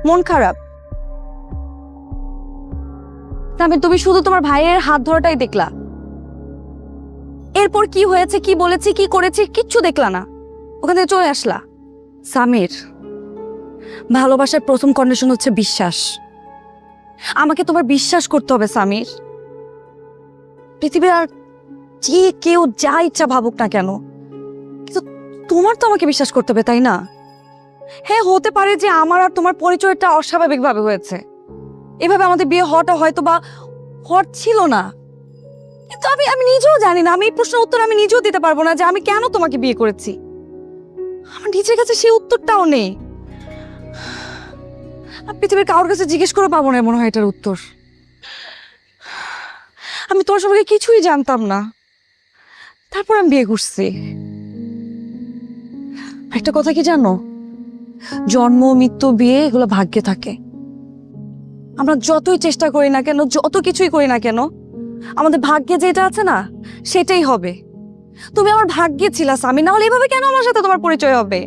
মন খারাপ? তুমি শুধু তোমার ভাইয়ের হাত ধরাটাই দেখলা, এরপর কি হয়েছে, কি বলেছি, কি করেছি কিচ্ছু দেখলা না, ওখান থেকে চলে আসলা। সামির, ভালোবাসার প্রথম কন্ডিশন হচ্ছে বিশ্বাস। আমাকে তোমার বিশ্বাস করতে হবে সামির। পৃথিবীর আর যে কেউ যা ইচ্ছা ভাবুক না কেন, কিন্তু তোমার তো আমাকে বিশ্বাস করতে হবে, তাই না? হ্যাঁ, হতে পারে যে আমার আর তোমার পরিচয়টা অস্বাভাবিকভাবে হয়েছে, এভাবে আমাদের বিয়ে হওয়াটা হয়তো বা হট ছিল না, কিন্তু আমি আমি নিজেও জানি না, আমি এই প্রশ্নের উত্তর আমি নিজেও দিতে পারবো না যে আমি কেন তোমাকে বিয়ে করেছি। আমার নিজের কাছে সেই উত্তরটাও নেই। পৃথিবীর কারোর কাছে জিজ্ঞেস করে পাবো না মনে হয় এটার উত্তর। আমি তোমার সম্পর্কে কিছুই জানতাম না, তারপর আমি বিয়ে করছি। একটা কথা কি জানো, জন্ম মৃত্যু বিয়ে এগুলো ভাগ্যে থাকে। আমরা যতই চেষ্টা করি না কেন, যত কিছুই করি না কেন, আমাদের ভাগ্যে যেটা আছে না সেটাই হবে। তুমি আমার ভাগ্যে ছিলা সামি, না হলে এভাবে কেন আমার সাথে তোমার পরিচয় হবে?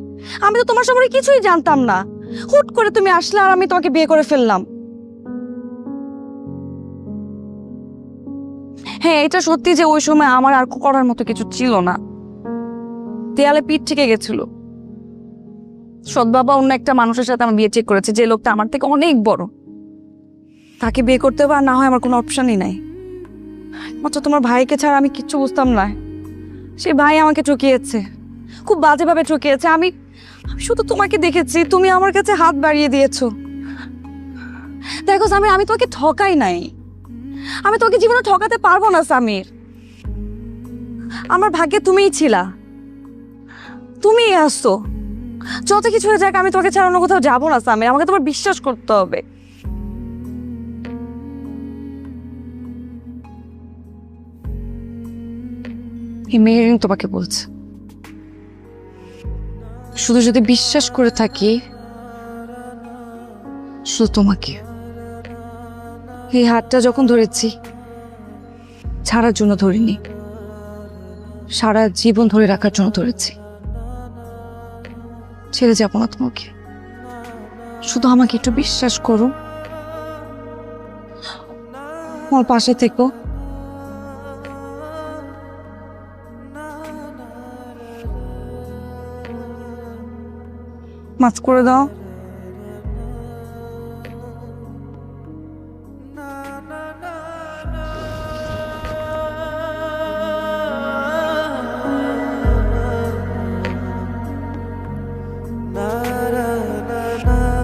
আমি তো তোমার সম্পর্কে কিছুই জানতাম না, হুট করে তুমি আসলে আর আমি তোমাকে বিয়ে করে ফেললাম। হ্যাঁ, এটা সত্যি যে ওই সময় আমার আর করার মতো কিছু ছিল না, দেয়ালে পিঠ থেকে গেছিল। সৎ বাবা অন্য একটা মানুষের সাথে আমার বিয়ে ঠিক করেছে, যে লোকটা আমার থেকে অনেক বড়। তাকে বিয়ে করতে হবে আর না হয় আমার কোনো অপশনই নাই। মাত্র তোমার ভাইকে ছাড়া আমি কিচ্ছু বুঝতাম না। সে ভাই আমাকে ঠকিয়েছে, খুব বাজেভাবে ঠকিয়েছে। আমি আমি শুধু তোমাকে দেখেছি, তুমি আমার কাছে হাত বাড়িয়ে দিয়েছো। দেখো সামির, আমি তোমাকে ঠকাই নাই, আমি তোকে জীবনে ঠকাতে পারবো না সামির। আমার ভাগ্যে তুমিই ছিলা, তুমিই আসছো। যত কিছু হয়ে যাক, আমি তোমাকে ছাড়া অন্য কোথাও যাবো না সামির, আমাকে তোমার বিশ্বাস করতে হবে। এই মেয়েরিন তোমাকে বলছে, শুধু যদি বিশ্বাস করে থাকি, শুধু তোমাকে। এই হাতটা যখন ধরেছি, ছাড়ার জন্য ধরিনি, সারা জীবন ধরে রাখার জন্য ধরেছি। ছেড়ে যাবো না তোমাকে, শুধু আমাকে একটু বিশ্বাস করো, আমার পাশে থেকো। মাফ করে দাও।